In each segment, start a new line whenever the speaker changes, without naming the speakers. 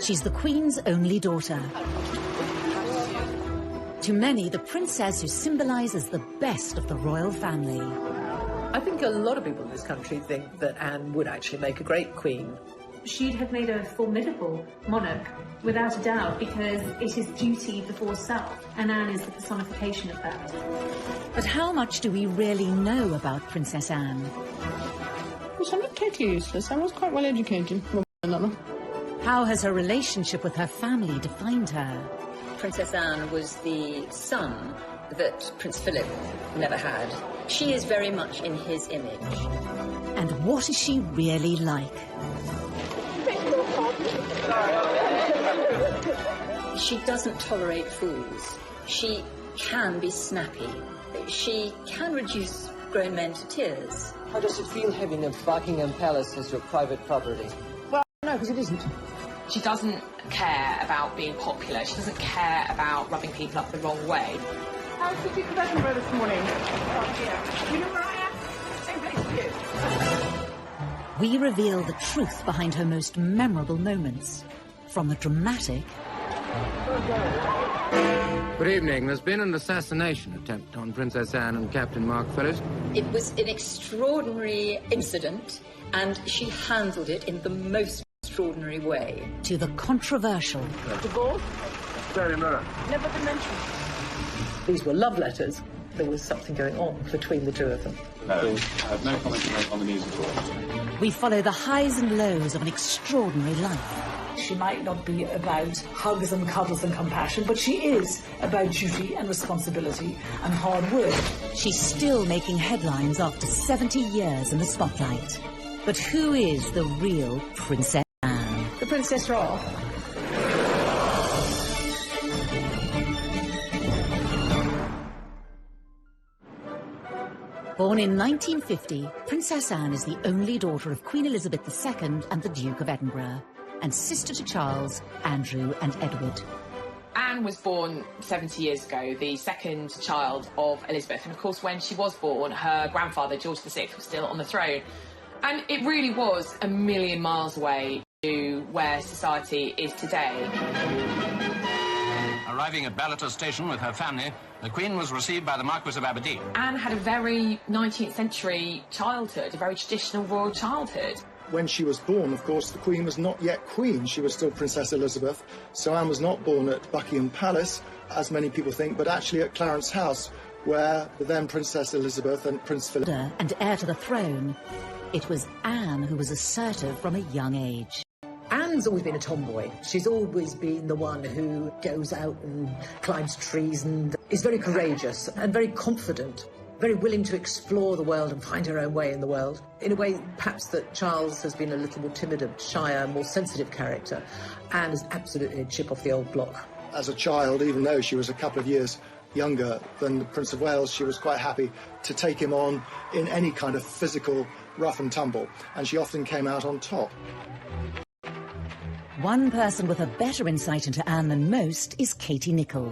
She's the Queen's only daughter. To many, the princess who symbolises the best of the royal family.
I think a lot of people in this country think that Anne would actually make a great queen.
She'd have made a formidable monarch, without a doubt, because it is duty before self, and Anne is the personification of that.
But how much do we really know about Princess Anne?
Well, I'm not totally useless. I was quite well educated.
How has her relationship with her family defined her?
Princess Anne was the son that Prince Philip never had. She is very much in his image.
And what is she really like?
She doesn't tolerate fools. She can be snappy. She can reduce grown men to tears.
How does it feel having a Buckingham Palace as your private property?
Well, no, because it isn't.
She doesn't care about being popular. She doesn't care about rubbing people up the wrong way.
How's the Duke of Edinburgh this morning? Oh, dear. You know where I am? Same place as you.
We reveal the truth behind her most memorable moments. From the dramatic...
Good evening. There's been an assassination attempt on Princess Anne and Captain Markle.
It was an extraordinary incident, and she handled it in the most extraordinary way.
To the controversial.
Divorce?
Very mirror.
Never been mentioned.
These were love letters. There was something going on between the two of them.
No, I have no comment to make on the news at all.
We follow the highs and lows of an extraordinary life.
She might not be about hugs and cuddles and compassion, but she is about duty and responsibility and hard work.
She's still making headlines after 70 years in the spotlight. But who is the real Princess Anne?
The Princess Royal.
Born in 1950, Princess Anne is the only daughter of Queen Elizabeth II and the Duke of Edinburgh, and sister to Charles, Andrew and Edward.
Anne was born 70 years ago, the second child of Elizabeth. And of course, when she was born, her grandfather, George VI, was still on the throne. And it really was a million miles away to where society is today.
Arriving at Ballater Station with her family, the Queen was received by the Marquis of Aberdeen.
Anne had a very 19th century childhood, a very traditional royal childhood.
When she was born, of course, the Queen was not yet Queen. She was still Princess Elizabeth. So Anne was not born at Buckingham Palace, as many people think, but actually at Clarence House, where the then Princess Elizabeth and Prince Philip...
And heir to the throne, it was Anne who was assertive from a young age.
Anne's always been a tomboy. She's always been the one who goes out and climbs trees and is very courageous and very confident, very willing to explore the world and find her own way in the world. In a way, perhaps that Charles has been a little more timid, shyer, more sensitive character. Anne is absolutely a chip off the old block.
As a child, even though she was a couple of years younger than the Prince of Wales, she was quite happy to take him on in any kind of physical rough and tumble, and she often came out on top.
One person with a better insight into Anne than most is Katie Nicholl.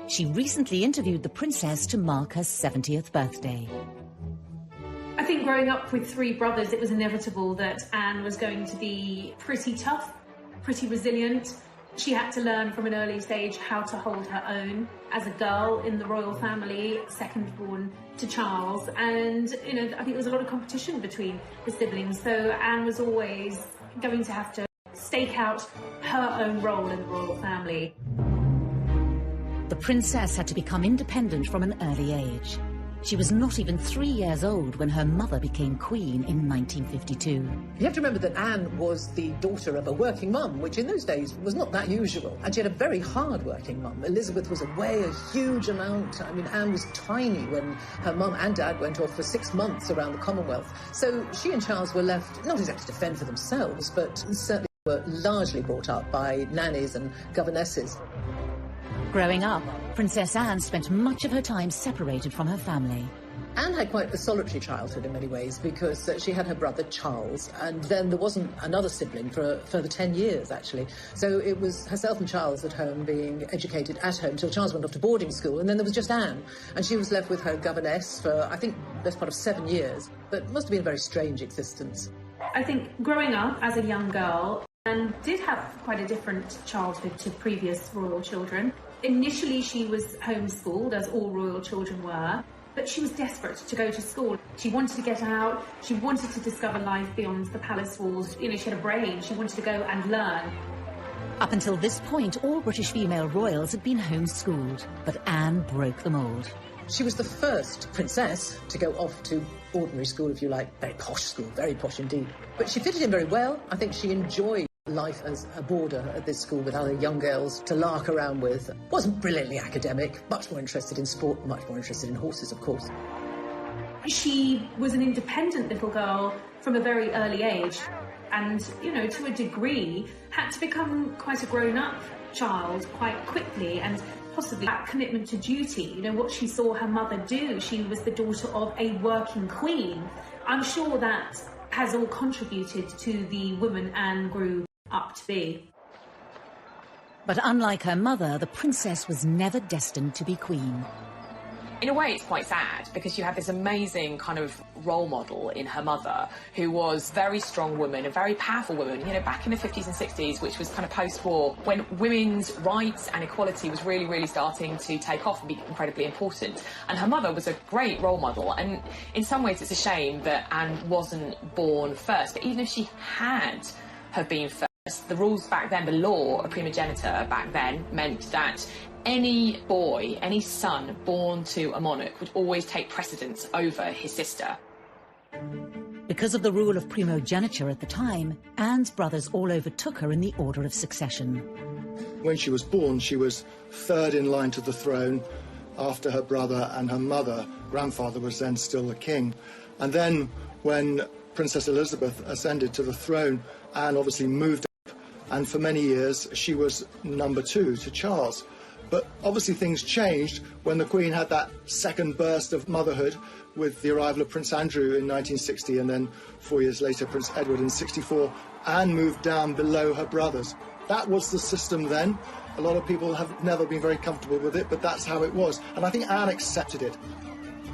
She recently interviewed the princess to mark her 70th birthday.
I think growing up with three brothers, it was inevitable that Anne was going to be pretty tough, pretty resilient. She had to learn from an early stage how to hold her own as a girl in the royal family, second born to Charles. And, you know, I think there was a lot of competition between the siblings. So Anne was always going to have to stake out her own role in the royal family.
The princess had to become independent from an early age. She was not even 3 years old when her mother became queen in 1952.
You have to remember that Anne was the daughter of a working mum, which in those days was not that usual. And she had a very hard-working mum. Elizabeth was away a huge amount. I mean, Anne was tiny when her mum and dad went off for 6 months around the Commonwealth. So she and Charles were left, not exactly to fend for themselves, but certainly were largely brought up by nannies and governesses.
Growing up, Princess Anne spent much of her time separated from her family.
Anne had quite a solitary childhood in many ways because she had her brother Charles, and then there wasn't another sibling for a further 10 years, actually. So it was herself and Charles at home being educated at home till Charles went off to boarding school, and then there was just Anne. And she was left with her governess for, I think, the best part of 7 years. But it must have been a very strange existence.
I think growing up as a young girl, Anne did have quite a different childhood to previous royal children. Initially, she was homeschooled, as all royal children were, but she was desperate to go to school. She wanted to get out, she wanted to discover life beyond the palace walls. You know, she had a brain, she wanted to go and learn.
Up until this point, all British female royals had been homeschooled, but Anne broke the mould.
She was the first princess to go off to ordinary school, if you like, very posh school, very posh indeed. But she fitted in very well. I think she enjoyed life as a boarder at this school with other young girls to lark around with. Wasn't brilliantly academic, much more interested in sport, much more interested in horses, of course.
She was an independent little girl from a very early age and, you know, to a degree, had to become quite a grown-up child quite quickly, and possibly that commitment to duty, you know, what she saw her mother do. She was the daughter of a working queen. I'm sure that has all contributed to the woman Anne grew up to be.
But unlike her mother, the princess was never destined to be queen.
In a way, it's quite sad, because you have this amazing kind of role model in her mother, who was a very strong woman, a very powerful woman, you know, back in the 50s and 60s, which was kind of post-war, when women's rights and equality was really, really starting to take off and be incredibly important. And her mother was a great role model, and in some ways it's a shame that Anne wasn't born first. But even if she had have been first, the rules back then, the law of primogeniture back then, meant that any boy, any son born to a monarch would always take precedence over his sister.
Because of the rule of primogeniture at the time, Anne's brothers all overtook her in the order of succession.
When she was born, she was third in line to the throne after her brother and her mother. Grandfather was then still the king. And then when Princess Elizabeth ascended to the throne, Anne obviously moved up, and for many years she was number 2 to Charles. But obviously things changed when the Queen had that second burst of motherhood with the arrival of Prince Andrew in 1960, and then 4 years later Prince Edward in 64. Anne moved down below her brothers. That was the system then. A lot of people have never been very comfortable with it, but that's how it was. And I think Anne accepted it.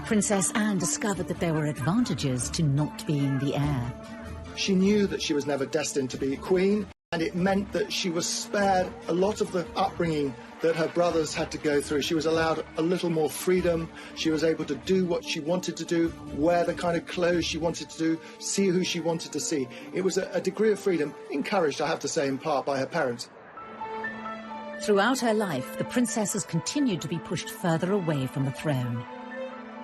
Princess Anne discovered that there were advantages to not being the heir.
She knew that she was never destined to be queen, and it meant that she was spared a lot of the upbringing that her brothers had to go through. She was allowed a little more freedom. She was able to do what she wanted to do, wear the kind of clothes she wanted to do, see who she wanted to see. It was a degree of freedom, encouraged, I have to say, in part by her parents.
Throughout her life, the princess has continued to be pushed further away from the throne.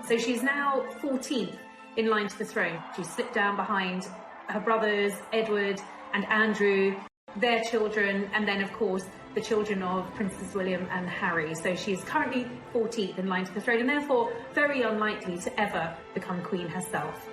So she's now 14th in line to the throne. She slipped down behind her brothers, Edward and Andrew, their children, and then, of course, the children of Princes William and Harry. So she is currently 14th in line to the throne, and therefore very unlikely to ever become queen herself.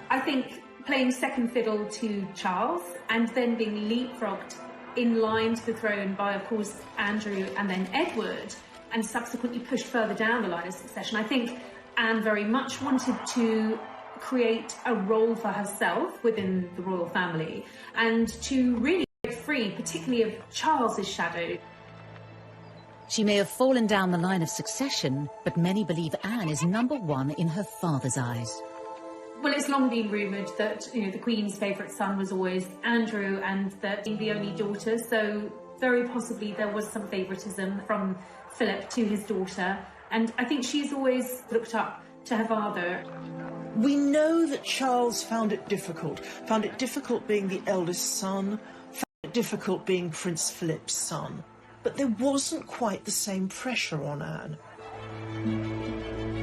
I think playing second fiddle to Charles and then being leapfrogged in line to the throne by, of course, Andrew and then Edward, and subsequently pushed further down the line of succession, I think Anne very much wanted to create a role for herself within the royal family and to really break free, particularly of Charles's shadow.
She may have fallen down the line of succession, but many believe Anne is number 1 in her father's eyes.
Well, it's long been rumoured that, you know, the Queen's favourite son was always Andrew, and that being the only daughter, so very possibly there was some favouritism from Philip to his daughter, and I think she's always looked up to her father.
We know that Charles found it difficult being the eldest son, found it difficult being Prince Philip's son, but there wasn't quite the same pressure on Anne.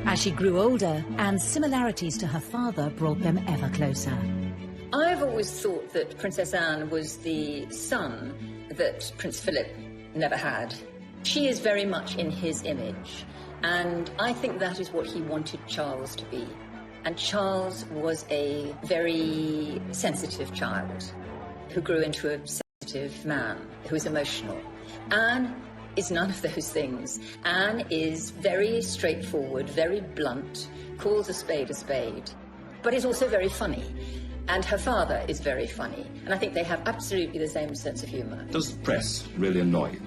As she grew older, Anne's similarities to her father brought them ever closer.
I've always thought that Princess Anne was the son that Prince Philip never had. She is very much in his image, and I think that is what he wanted Charles to be. And Charles was a very sensitive child who grew into a sensitive man who is emotional. Anne is none of those things. Anne is very straightforward, very blunt, calls a spade, but is also very funny. And her father is very funny. And I think they have absolutely the same sense of humour.
Does the press really annoy you?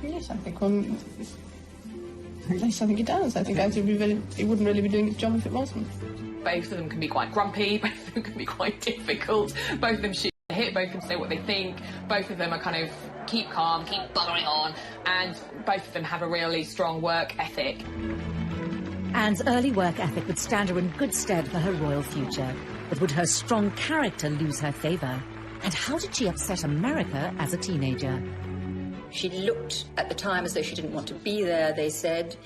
Yes, I think Yes, I think it does. I think it wouldn't really be doing its job if it wasn't.
Both of them can be quite grumpy, both of them can be quite difficult, both of them shoot hit, both can say what they think, both of them are kind of keep calm, keep buggering on, and both of them have a really strong work ethic.
Anne's early work ethic would stand her in good stead for her royal future, but would her strong character lose her favour? And how did she upset America as a teenager?
She looked at the time as though she didn't want to be there, they said.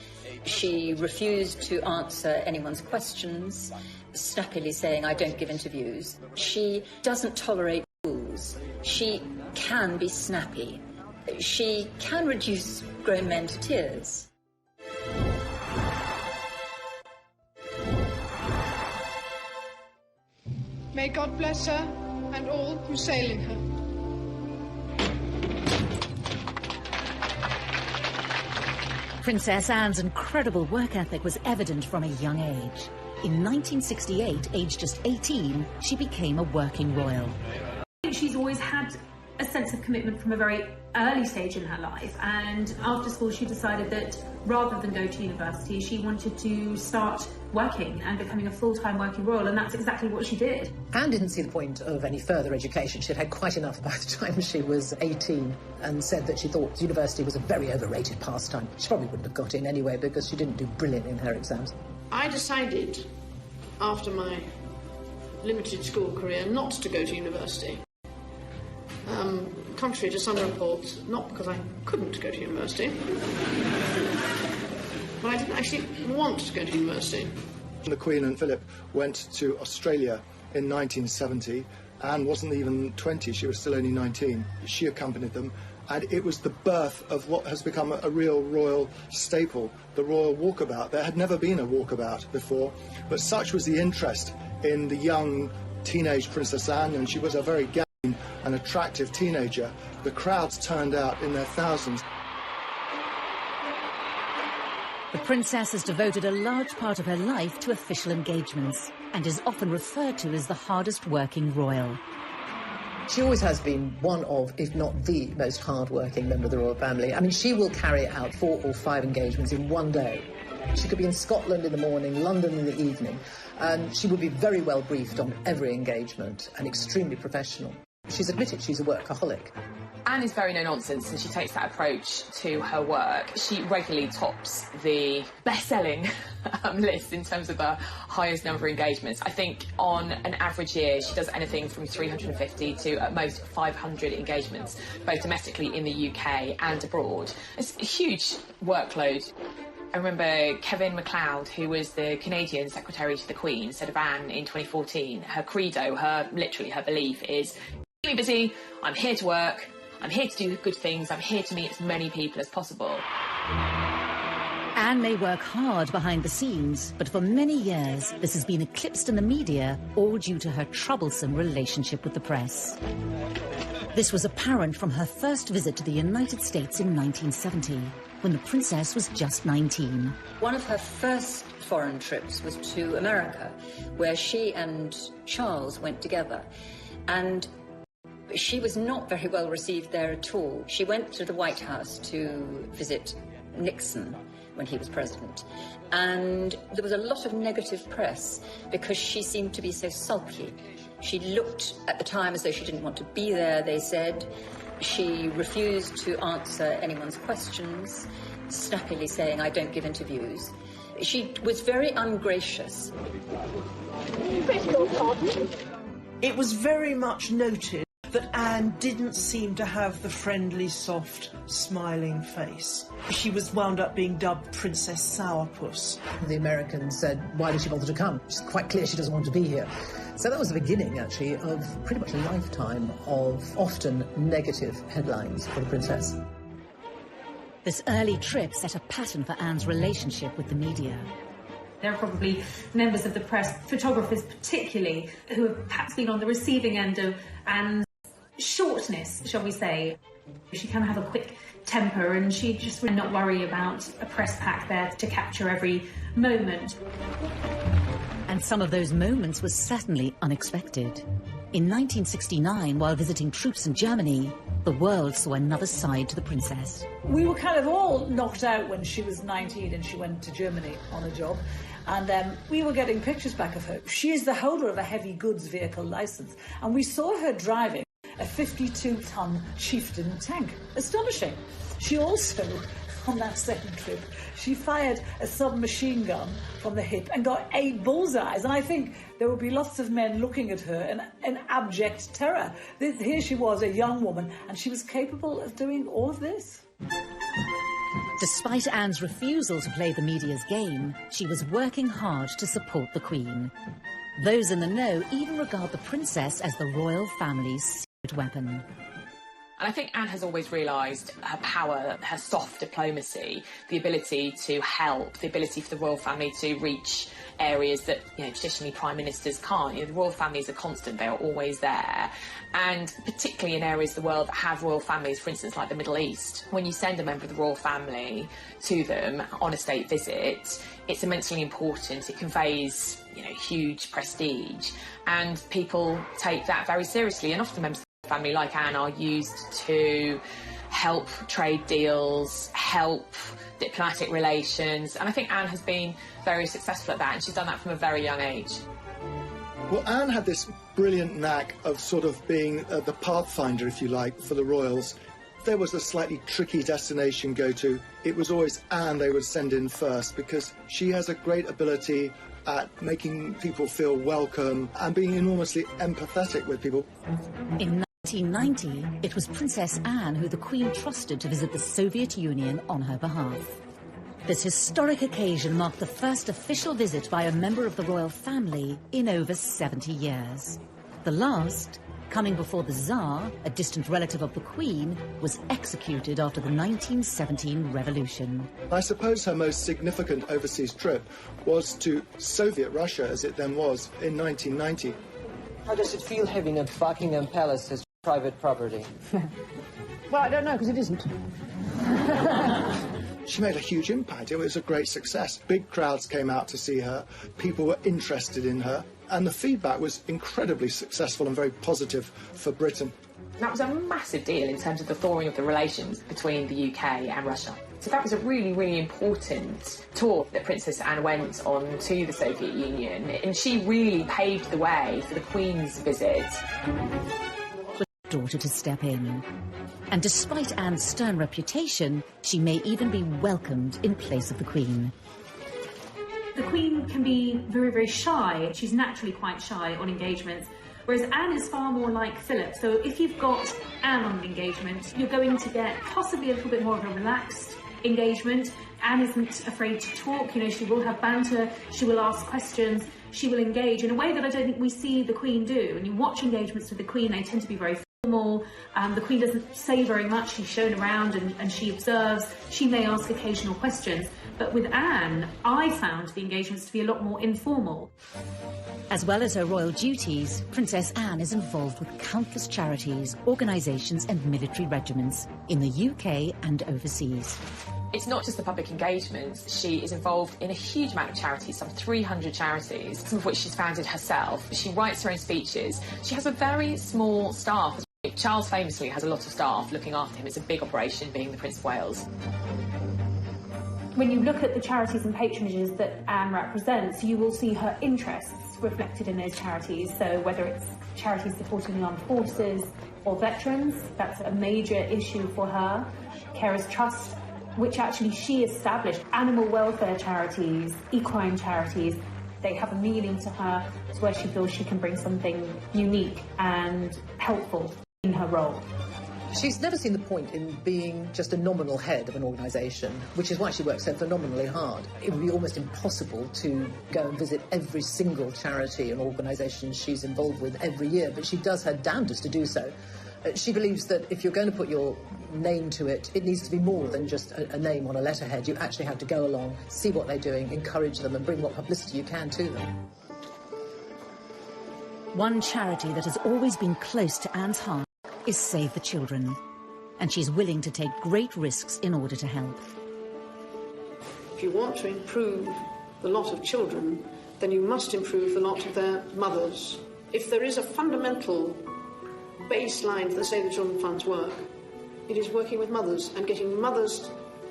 She refused to answer anyone's questions, snappily saying, I don't give interviews. She doesn't tolerate fools. She can be snappy. She can reduce grown men to tears.
May God bless her and all who sail in her.
Princess Anne's incredible work ethic was evident from a young age. In 1968, aged just 18, she became a working royal.
I think she's always had a sense of commitment from a very early stage in her life, and after school she decided that rather than go to university, she wanted to start working and becoming a full-time working royal, and that's exactly what she did.
Anne didn't see the point of any further education. She'd had quite enough by the time she was 18, and said that she thought university was a very overrated pastime. She probably wouldn't have got in anyway because she didn't do brilliant in her exams.
I decided, after my limited school career, not to go to university. Contrary to some reports, not because I couldn't go to university, but I didn't actually want to go to university.
The Queen and Philip went to Australia in 1970. Anne wasn't even 20, she was still only 19. She accompanied them, and it was the birth of what has become a real royal staple, the royal walkabout. There had never been a walkabout before, but such was the interest in the young teenage Princess Anne, and she was a very an attractive teenager. The crowds turned out in their thousands.
The princess has devoted a large part of her life to official engagements and is often referred to as the hardest working royal.
She always has been one of, if not the most hard-working member of the royal family. I mean, she will carry out 4 or 5 engagements in one day. She could be in Scotland in the morning, London in the evening, and she would be very well briefed on every engagement and extremely professional. She's admitted she's a workaholic.
Anne is very no-nonsense, and she takes that approach to her work. She regularly tops the best-selling list in terms of the highest number of engagements. I think on an average year, she does anything from 350 to at most 500 engagements, both domestically in the UK and abroad. It's a huge workload. I remember Kevin MacLeod, who was the Canadian Secretary to the Queen, said of Anne in 2014, her credo, literally her belief is, keep me busy, I'm here to work, I'm here to do good things, I'm here to meet as many people as possible.
Anne may work hard behind the scenes, but for many years this has been eclipsed in the media, all due to her troublesome relationship with the press. This was apparent from her first visit to the United States in 1970, when the princess was just 19.
One of her first foreign trips was to America, where she and Charles went together. And she was not very well received there at all. She went to the White House to visit Nixon when he was president, and there was a lot of negative press because she seemed to be so sulky. She looked at the time as though she didn't want to be there, they said. She refused to answer anyone's questions, snappily saying, I don't give interviews. She was very ungracious.
It was very much noted that Anne didn't seem to have the friendly, soft, smiling face. She was wound up being dubbed Princess Sourpuss.
The Americans said, why did she bother to come? It's quite clear she doesn't want to be here. So that was the beginning, actually, of pretty much a lifetime of often negative headlines for the princess.
This early trip set a pattern for Anne's relationship with the media.
There are probably members of the press, photographers particularly, who have perhaps been on the receiving end of Anne's shortness, shall we say. She can have a quick temper, and she just would not worry about a press pack there to capture every moment.
And some of those moments were certainly unexpected. In 1969, while visiting troops in Germany, the world saw another side to the princess.
We were kind of all knocked out when she was 19 and she went to Germany on a job. And we were getting pictures back of her. She is the holder of a heavy goods vehicle licence. And we saw her driving a 52-ton chieftain tank. Astonishing. She also, on that second trip, she fired a submachine gun from the hip and got 8 bullseyes. And I think there would be lots of men looking at her in abject terror. Here she was, a young woman, and she was capable of doing all of this.
Despite Anne's refusal to play the media's game, she was working hard to support the Queen. Those in the know even regard the princess as the royal family's secret weapon.
And I think Anne has always realised her power, her soft diplomacy, the ability to help, the ability for the royal family to reach areas that, traditionally prime ministers can't. The royal family is a constant, they are always there. And particularly in areas of the world that have royal families, for instance, like the Middle East, when you send a member of the royal family to them on a state visit, it's immensely important. It conveys, huge prestige, and people take that very seriously. And often members of the family, like Anne, are used to help trade deals, help diplomatic relations, and I think Anne has been very successful at that, and she's done that from a very young age.
Well, Anne had this brilliant knack of sort of being the pathfinder, if you like, for the royals. If there was a slightly tricky destination go to, it was always Anne they would send in first, because she has a great ability at making people feel welcome and being enormously empathetic with people.
In 1990, it was Princess Anne who the Queen trusted to visit the Soviet Union on her behalf. This historic occasion marked the first official visit by a member of the royal family in over 70 years. The last, coming before the Tsar, a distant relative of the Queen, was executed after the 1917 revolution.
I suppose her most significant overseas trip was to Soviet Russia, as it then was, in 1990.
How does it feel having a Buckingham Palace as private property?
Well, I don't know, because it isn't.
She made a huge impact. It was a great success. Big crowds came out to see her. People were interested in her. And the feedback was incredibly successful and very positive for Britain.
That was a massive deal in terms of the thawing of the relations between the UK and Russia. So that was a really, really important tour that Princess Anne went on to the Soviet Union, and she really paved the way for the Queen's visit.
Daughter to step in. And despite Anne's stern reputation, she may even be welcomed in place of the Queen.
The Queen can be very, very shy. She's naturally quite shy on engagements, whereas Anne is far more like Philip. So if you've got Anne on an engagement, you're going to get possibly a little bit more of a relaxed engagement. Anne isn't afraid to talk, she will have banter, she will ask questions, she will engage in a way that I don't think we see the Queen do. When you watch engagements with the Queen, they tend to be very formal. The Queen doesn't say very much, she's shown around and she observes. She may ask occasional questions, but with Anne, I found the engagements to be a lot more informal.
As well as her royal duties, Princess Anne is involved with countless charities, organisations and military regiments in the UK and overseas.
It's not just the public engagements. She is involved in a huge amount of charities, some 300 charities, some of which she's founded herself. She writes her own speeches. She has a very small staff. Charles famously has a lot of staff looking after him. It's a big operation, being the Prince of Wales.
When you look at the charities and patronages that Anne represents, you will see her interests reflected in those charities. So whether it's charities supporting the armed forces or veterans, that's a major issue for her. Carers Trust, which actually she established, animal welfare charities, equine charities, they have a meaning to her. It's where she feels she can bring something unique and helpful in her role.
She's never seen the point in being just a nominal head of an organisation, which is why she works so phenomenally hard. It would be almost impossible to go and visit every single charity and organisation she's involved with every year, but she does her damnedest to do so. She believes that if you're going to put your name to it, it needs to be more than just a name on a letterhead. You actually have to go along, see what they're doing, encourage them and bring what publicity you can to them.
One charity that has always been close to Anne's heart is Save the Children, and she's willing to take great risks in order to help.
If you want to improve the lot of children, then you must improve the lot of their mothers. If there is a fundamental baseline for the Save the Children Fund's work, it is working with mothers and getting mothers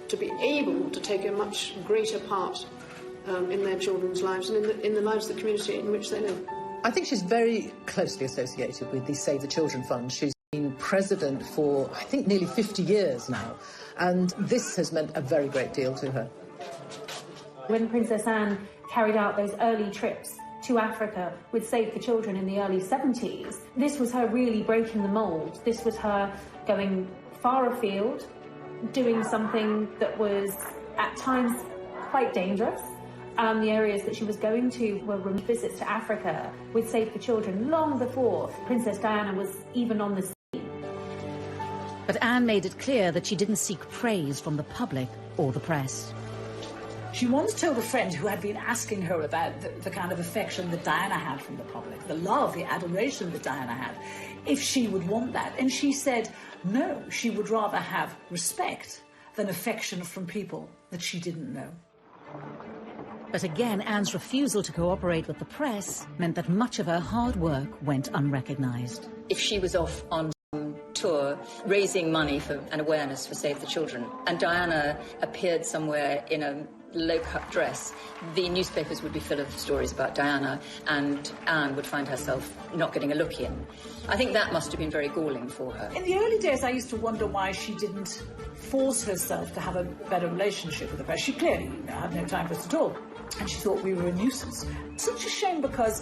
to be able to take a much greater part in their children's lives and in the lives of the community in which they live.
I think she's very closely associated with the Save the Children Fund. She's been president for, I think, nearly 50 years now, and this has meant a very great deal to her.
When Princess Anne carried out those early trips to Africa with Save the Children in the early 70s, this was her really breaking the mould. This was her going far afield, doing something that was at times quite dangerous. The areas that she was going to were visits to Africa with Save the Children long before Princess Diana was even on the scene.
But Anne made it clear that she didn't seek praise from the public or the press.
She once told a friend who had been asking her about the kind of affection that Diana had from the public, the love, the adoration that Diana had, if she would want that. And she said, no, she would rather have respect than affection from people that she didn't know.
But again, Anne's refusal to cooperate with the press meant that much of her hard work went unrecognised.
If she was off on some tour raising money for and awareness for Save the Children, and Diana appeared somewhere in a low-cut dress, the newspapers would be full of stories about Diana, and Anne would find herself not getting a look in. I think that must have been very galling for her.
In the early days, I used to wonder why she didn't force herself to have a better relationship with the press. She clearly had no time for us at all, and she thought we were a nuisance. Such a shame, because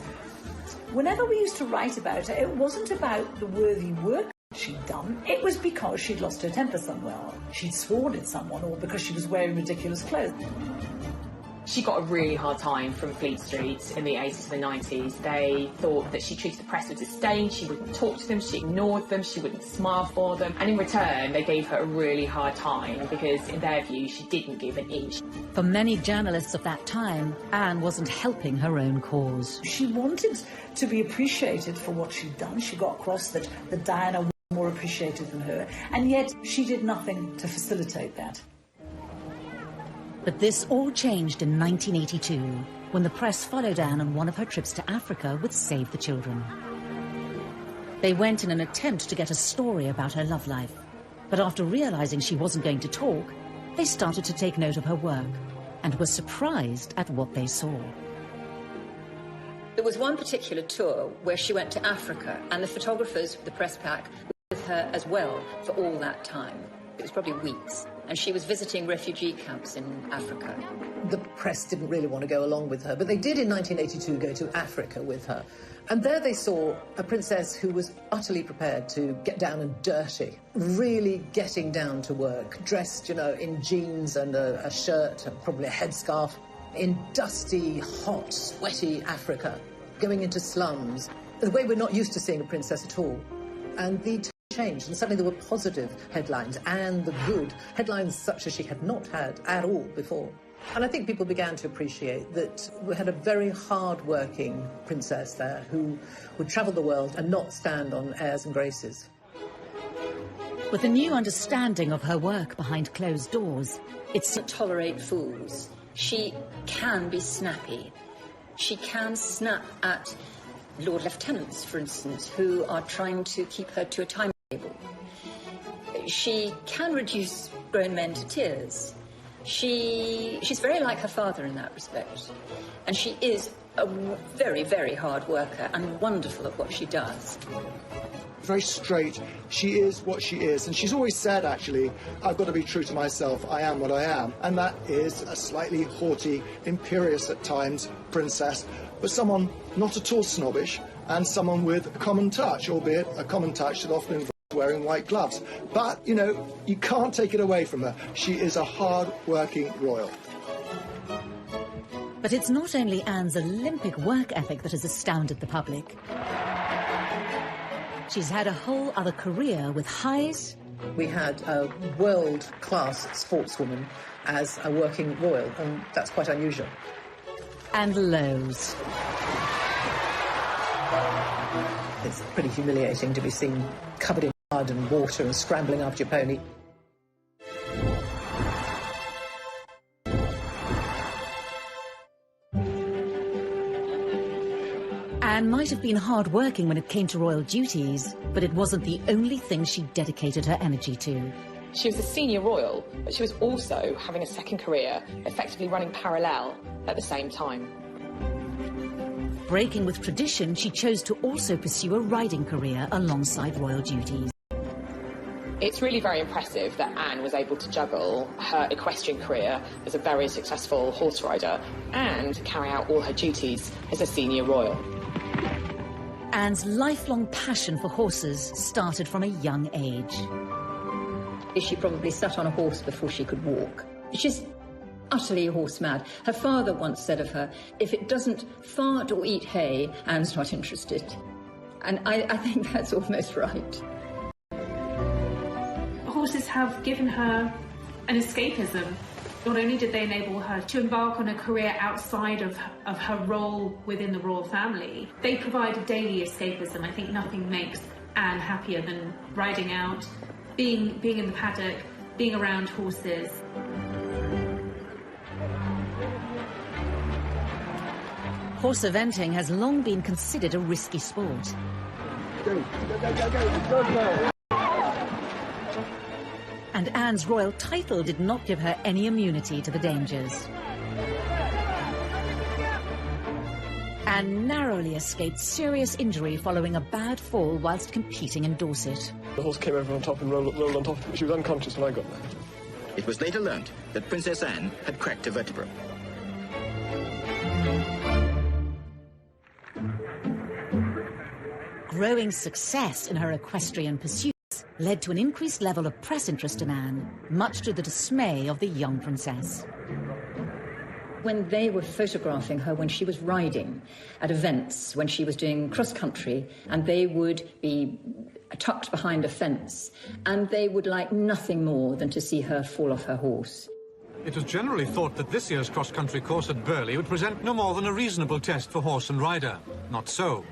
whenever we used to write about her, it wasn't about the worthy work she'd done. It was because she'd lost her temper somewhere, she'd sworn at someone, or because she was wearing ridiculous clothes.
She got a really hard time from Fleet Street in the 80s and the 90s. They thought that she treated the press with disdain, she wouldn't talk to them, she ignored them, she wouldn't smile for them. And in return, they gave her a really hard time because, in their view, she didn't give an inch.
For many journalists of that time, Anne wasn't helping her own cause.
She wanted to be appreciated for what she'd done. She got across that Diana was more appreciated than her, and yet she did nothing to facilitate that.
But this all changed in 1982, when the press followed Anne on one of her trips to Africa with Save the Children. They went in an attempt to get a story about her love life, but after realising she wasn't going to talk, they started to take note of her work and were surprised at what they saw.
There was one particular tour where she went to Africa, and the photographers, the press pack, were with her as well for all that time. It was probably weeks, and she was visiting refugee camps in Africa.
The press didn't really want to go along with her, but they did in 1982 go to Africa with her. And there they saw a princess who was utterly prepared to get down and dirty, really getting down to work, dressed, in jeans and a shirt and probably a headscarf, in dusty, hot, sweaty Africa, going into slums, the way we're not used to seeing a princess at all. And the changed, and suddenly there were positive headlines, and the good headlines such as she had not had at all before. And I think people began to appreciate that we had a very hard-working princess there who would travel the world and not stand on airs and graces.
With a new understanding of her work behind closed doors,
it's to tolerate fools. She can be snappy. She can snap at Lord Lieutenants, for instance, who are trying to keep her to a timetable. She can reduce grown men to tears. She's very like her father in that respect. And she is a very, very hard worker and wonderful at what she does.
Very straight. She is what she is. And she's always said, actually, I've got to be true to myself. I am what I am. And that is a slightly haughty, imperious at times princess, but someone not at all snobbish, and someone with a common touch, albeit a common touch that often involves wearing white gloves. But, you can't take it away from her. She is a hard-working royal.
But it's not only Anne's Olympic work ethic that has astounded the public. She's had a whole other career with highs.
We had a world-class sportswoman as a working royal, and that's quite unusual.
And lows.
It's pretty humiliating to be seen covered in mud and water and scrambling after your pony.
Anne might have been hard-working when it came to royal duties, but it wasn't the only thing she dedicated her energy to.
She was a senior royal, but she was also having a second career, effectively running parallel at the same time.
Breaking with tradition, she chose to also pursue a riding career alongside royal duties.
It's really very impressive that Anne was able to juggle her equestrian career as a very successful horse rider and carry out all her duties as a senior royal.
Anne's lifelong passion for horses started from a young age.
She probably sat on a horse before she could walk. She's utterly horse mad. Her father once said of her, if it doesn't fart or eat hay, Anne's not interested. And I think that's almost right.
Horses have given her an escapism. Not only did they enable her to embark on a career outside of her role within the royal family, they provide a daily escapism. I think nothing makes Anne happier than riding out, being in the paddock, being around horses.
Horse eventing has long been considered a risky sport. And Anne's royal title did not give her any immunity to the dangers. Anne narrowly escaped serious injury following a bad fall whilst competing in Dorset.
The horse came over on top and rolled on top of me. She was unconscious when I got there.
It was later learnt that Princess Anne had cracked a vertebra.
Growing success in her equestrian pursuits led to an increased level of press interest in Anne, much to the dismay of the young princess.
When they were photographing her when she was riding at events, when she was doing cross-country, and they would be tucked behind a fence, and they would like nothing more than to see her fall off her horse.
It was generally thought that this year's cross-country course at Burghley would present no more than a reasonable test for horse and rider. Not so.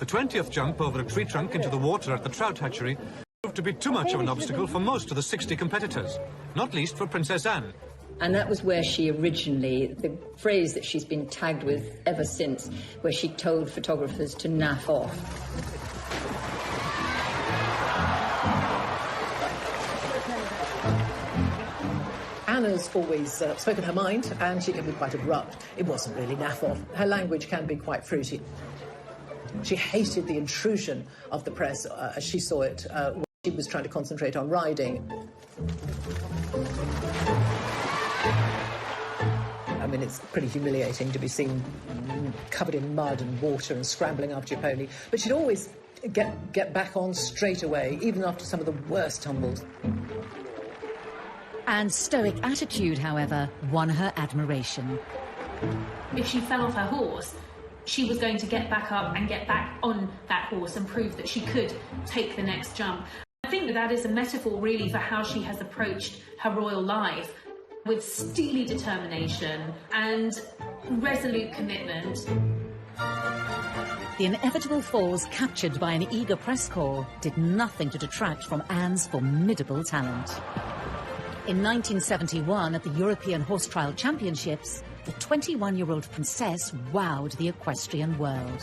The 20th jump over a tree trunk into the water at the trout hatchery proved to be too much of an obstacle for most of the 60 competitors, not least for Princess Anne.
And that was where she originally, the phrase that she's been tagged with ever since, where she told photographers to naff off.
Anna's always spoken her mind, and she can be quite abrupt. It wasn't really naff off. Her language can be quite fruity. She hated the intrusion of the press, as she saw it, when she was trying to concentrate on riding. I mean, it's pretty humiliating to be seen covered in mud and water and scrambling after your pony. But she'd always get back on straight away, even after some of the worst tumbles.
Anne's stoic attitude, however, won her admiration.
If she fell off her horse, she was going to get back up and get back on that horse and prove that she could take the next jump. I think that is a metaphor, really, for how she has approached her royal life, with steely determination and resolute commitment.
The inevitable falls captured by an eager press corps did nothing to detract from Anne's formidable talent. In 1971, at the European Horse Trial Championships, the 21-year-old princess wowed the equestrian world.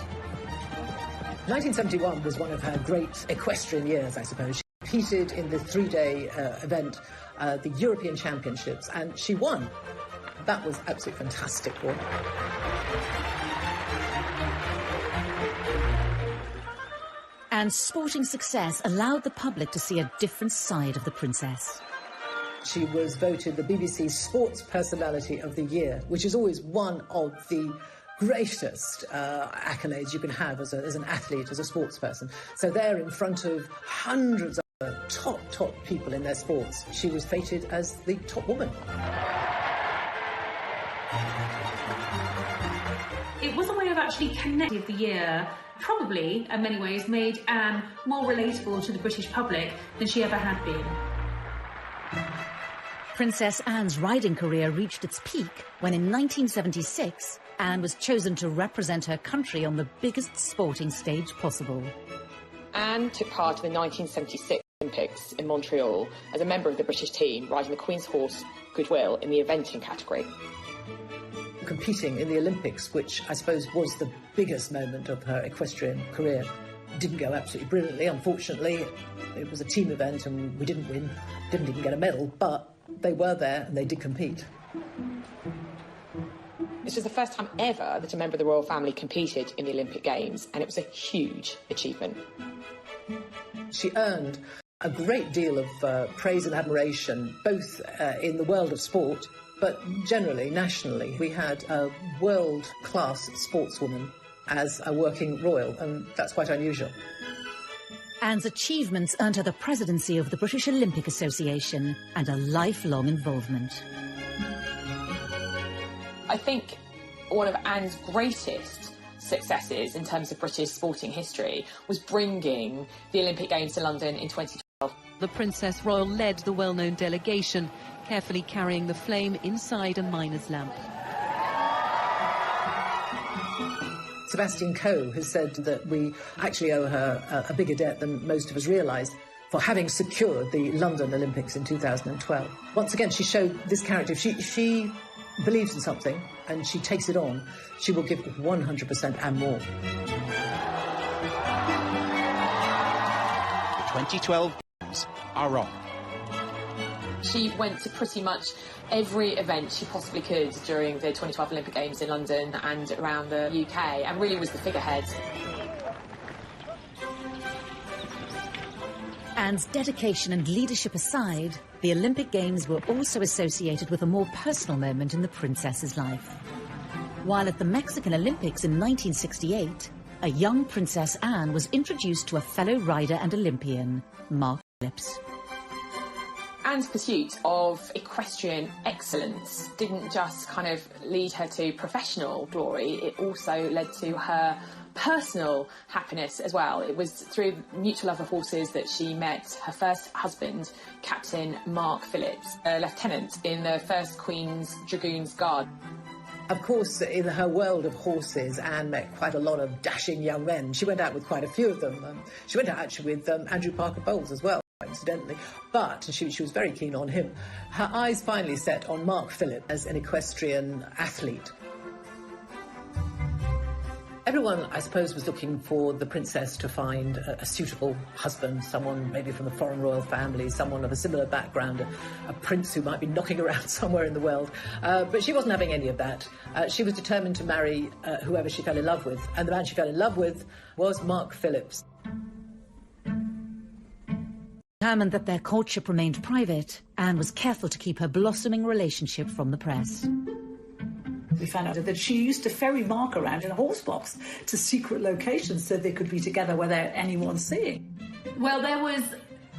1971 was one of her great equestrian years, I suppose. She competed in the three-day event, the European Championships, and she won. That was absolutely fantastic for her.
And sporting success allowed the public to see a different side of the princess.
She was voted the BBC Sports Personality of the Year, which is always one of the greatest accolades you can have as an athlete, as a sports person. So there, in front of hundreds of top people in their sports, she was fated as the top woman.
It was a way of actually connecting the year. Probably, in many ways, made Anne more relatable to the British public than she ever had been.
Princess Anne's riding career reached its peak when in 1976, Anne was chosen to represent her country on the biggest sporting stage possible.
Anne took part in the 1976 Olympics in Montreal as a member of the British team, riding the Queen's horse, Goodwill, in the eventing category.
Competing in the Olympics, which I suppose was the biggest moment of her equestrian career, didn't go absolutely brilliantly, unfortunately. It was a team event and we didn't win, didn't even get a medal, but they were there and they did compete.
This was the first time ever that a member of the royal family competed in the Olympic Games, and it was a huge achievement.
She earned A great deal of praise and admiration, both in the world of sport, but generally, nationally. We had a world-class sportswoman as a working royal, and that's quite unusual.
Anne's achievements earned her the presidency of the British Olympic Association and a lifelong involvement.
I think one of Anne's greatest successes in terms of British sporting history was bringing the Olympic Games to London in 2012.
The Princess Royal led the well-known delegation, carefully carrying the flame inside a miner's lamp.
Sebastian Coe has said that we actually owe her a bigger debt than most of us realise for having secured the London Olympics in 2012. Once again, she showed this character. If she believes in something and she takes it on, she will give 100% and more.
The 2012 Games are on.
She went to pretty much every event she possibly could during the 2012 Olympic Games in London and around the UK, and really was the figurehead.
Anne's dedication and leadership aside, the Olympic Games were also associated with a more personal moment in the princess's life. While at the Mexican Olympics in 1968, a young Princess Anne was introduced to a fellow rider and Olympian, Markle.
Anne's pursuit of equestrian excellence didn't just kind of lead her to professional glory, it also led to her personal happiness as well. It was through mutual love of horses that she met her first husband, Captain Mark Phillips, a lieutenant in the 1st Queen's Dragoons Guard.
Of course, in her world of horses, Anne met quite a lot of dashing young men. She went out with quite a few of them. She went out actually with Andrew Parker Bowles as well, incidentally, but she was very keen on him. Her eyes finally set on Mark Phillips as an equestrian athlete. Everyone, I suppose, was looking for the princess to find a suitable husband, someone maybe from a foreign royal family, someone of a similar background, a prince who might be knocking around somewhere in the world. But she wasn't having any of that. She was determined to marry whoever she fell in love with, and the man she fell in love with was Mark Phillips.
Determined that their courtship remained private, Anne was careful to keep her blossoming relationship from the press.
We found out that she used to ferry Mark around in a horse box to secret locations so they could be together without anyone seeing.
Well, there was,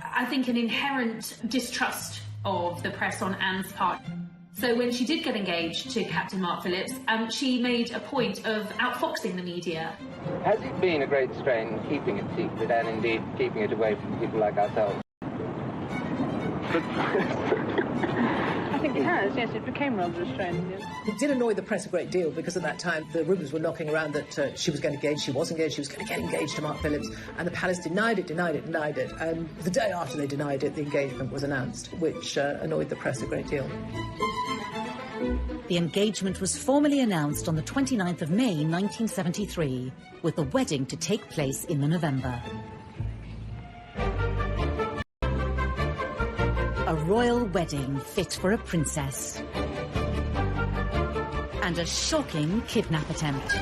I think, an inherent distrust of the press on Anne's part. So when she did get engaged to Captain Mark Phillips, she made a point of outfoxing the media.
Has it been a great strain keeping it secret and indeed keeping it away from people like ourselves?
I think it has, yes, it became rather a strain. Yes.
It did annoy the press a great deal because at that time the rumours were knocking around that she was going to engage, she was engaged, she was going to get engaged to Mark Phillips, and the palace denied it. And the day after they denied it, the engagement was announced, which annoyed the press a great deal.
The engagement was formally announced on the 29th of May 1973, with the wedding to take place in the November. A royal wedding fit for a princess. And a shocking kidnap attempt.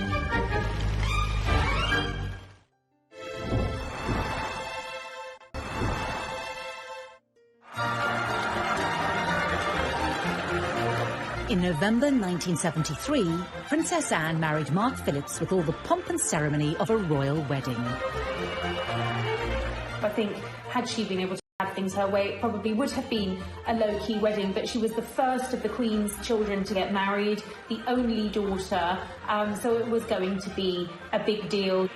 In November 1973, Princess Anne married Mark Phillips with all the pomp and ceremony of a royal wedding.
I think had she been able to have things her way, it probably would have been a low-key wedding, but she was the first of the Queen's children to get married, the only daughter, so it was going to be a big deal.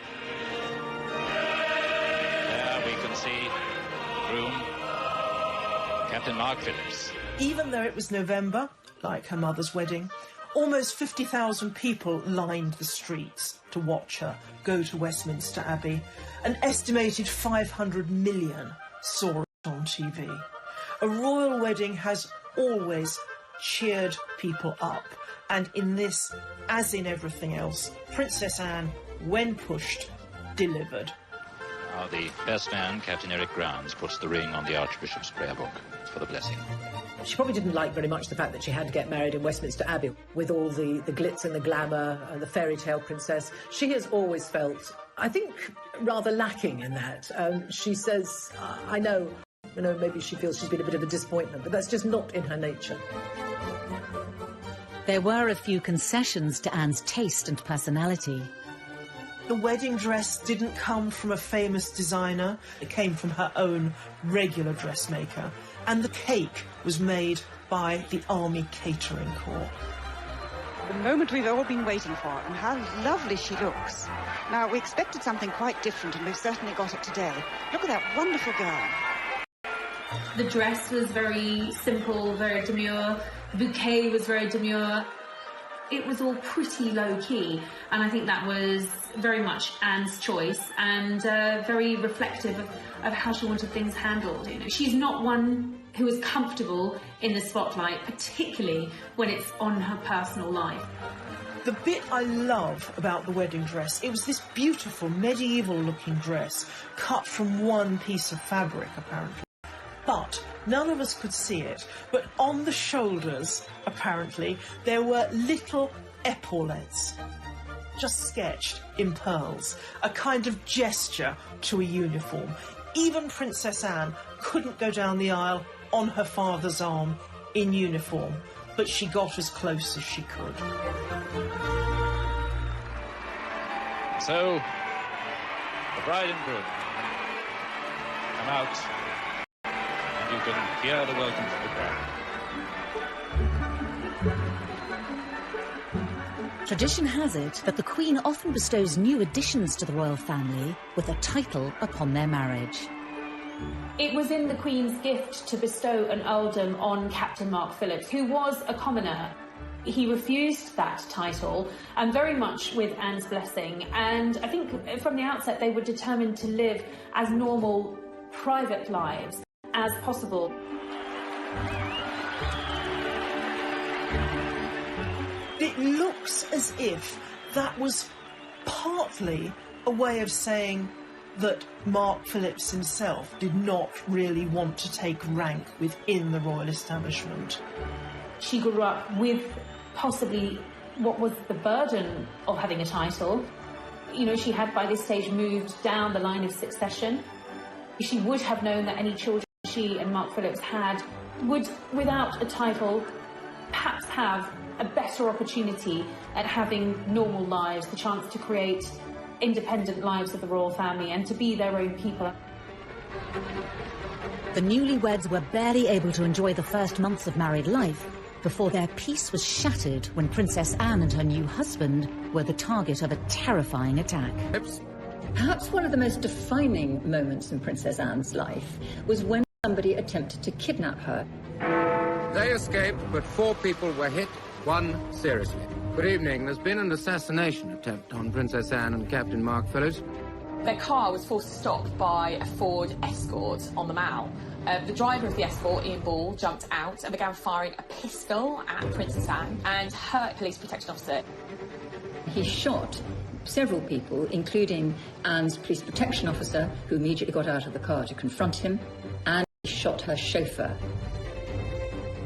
There we can see groom Captain Mark Phillips.
Even though it was November, like her mother's wedding, almost 50,000 people lined the streets to watch her go to Westminster Abbey. An estimated 500 million saw it on TV. A royal wedding has always cheered people up, and in this, as in everything else, Princess Anne, when pushed, delivered.
Now the best man, Captain Eric Grounds, puts the ring on the Archbishop's prayer book for the blessing.
She probably didn't like very much the fact that she had to get married in Westminster Abbey with all the glitz and the glamour and the fairy tale princess. She has always felt, I think, rather lacking in that. She says, I know You know, maybe she feels she's been a bit of a disappointment, but that's just not in her nature.
There were a few concessions to Anne's taste and personality.
The wedding dress didn't come from a famous designer. It came from her own regular dressmaker. And the cake was made by the Army Catering Corps.
The moment we've all been waiting for, and how lovely she looks. Now, we expected something quite different, and we've certainly got it today. Look at that wonderful gown.
The dress was very simple, very demure. The bouquet was very demure. It was all pretty low-key, and I think that was very much Anne's choice and very reflective of how she wanted things handled. You know, she's not one who is comfortable in the spotlight, particularly when it's on her personal life.
The bit I love about the wedding dress, it was this beautiful medieval-looking dress cut from one piece of fabric, apparently. But none of us could see it. But on the shoulders, apparently, there were little epaulettes, just sketched in pearls, a kind of gesture to a uniform. Even Princess Anne couldn't go down the aisle on her father's arm in uniform, but she got as close as she could.
So, the bride and groom come out, and you can hear the welcome from the crowd.
Tradition has it that the Queen often bestows new additions to the royal family with a title upon their marriage.
It was in the Queen's gift to bestow an earldom on Captain Mark Phillips, who was a commoner. He refused that title, and very much with Anne's blessing. And I think from the outset they were determined to live as normal, private lives as possible.
It looks as if that was partly a way of saying that Mark Phillips himself did not really want to take rank within the royal establishment.
She grew up with possibly what was the burden of having a title. You know, she had by this stage moved down the line of succession. She would have known that any children she and Mark Phillips had would, without a title, perhaps have a better opportunity at having normal lives, the chance to create independent lives of the royal family and to be their own people.
The newlyweds were barely able to enjoy the first months of married life before their peace was shattered when Princess Anne and her new husband were the target of a terrifying attack.
Perhaps one of the most defining moments in Princess Anne's life was when somebody attempted to kidnap her.
They escaped, but 4 people were hit, 1 seriously. Good evening. There's been an assassination attempt on Princess Anne and Captain Mark Phillips.
Their car was forced to stop by a Ford Escort on the Mall. The driver of the Escort, Ian Ball, jumped out and began firing a pistol at Princess Anne and her police protection officer.
He shot several people, including Anne's police protection officer, who immediately got out of the car to confront him, and he shot her chauffeur.